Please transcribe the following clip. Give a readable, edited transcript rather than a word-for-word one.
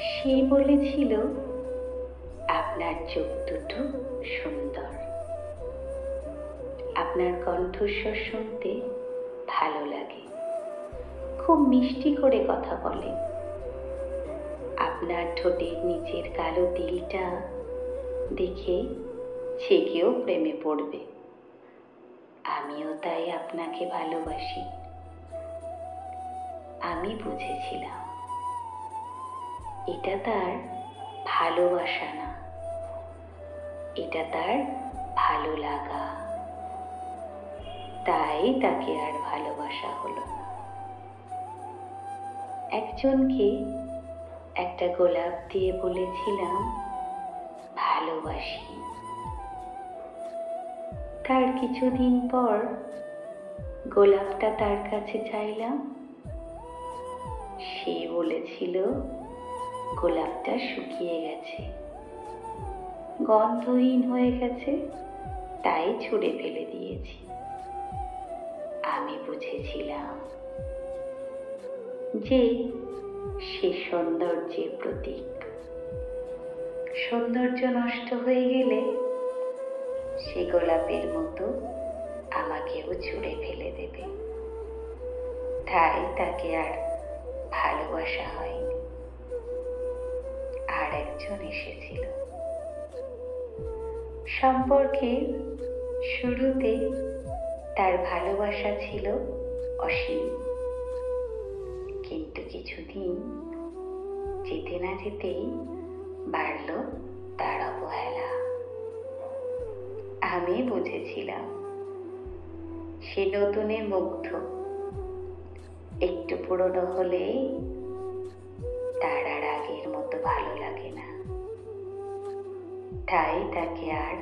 সে বলেছিল, আপনার চোখ দুটো সুন্দর, আপনার কণ্ঠস্বর শুনতে ভালো লাগে, খুব মিষ্টি করে কথা বলে, আপনার ঠোঁটের নিচের কালো তিলটা দেখে যে কেউ প্রেমে পড়বে। আমিও তাই আপনাকে ভালোবাসি। আমি বুঝেছিলাম এটা তার ভালোবাসা না, এটা তার ভালো লাগা। তাই তাকে আর ভালোবাসা হলো না। একজনকে একটা গোলাপ দিয়ে বলেছিলাম ভালোবাসি। তার কিছুদিন পর গোলাপটা তার কাছে চাইলাম। সে বলেছিল গোলাপটা শুকিয়ে গেছে, গন্ধহীন হয়ে গেছে, তাই ছুঁড়ে ফেলে দিয়েছি। আমি বুঝেছিলাম যে সে সৌন্দর্যের প্রতীক। সৌন্দর্য নষ্ট হয়ে গেলে সে গোলাপের মতো আমাকেও ছুঁড়ে ফেলে দেবে। তাই তাকে আর ভালোবাসা হয়নি। আর একজন এসেছিল। সম্পর্কের শুরুতে তার ভালোবাসা ছিল অসীম, কিন্তু কিছুদিন যেতে না যেতেই বাড়ল তার অবহেলা। আমি বুঝেছিলাম সে নতুনে মুগ্ধ। একটু পুরনো হলেই তার আর আগের মতো ভালো লাগে না। তাই তাকে আর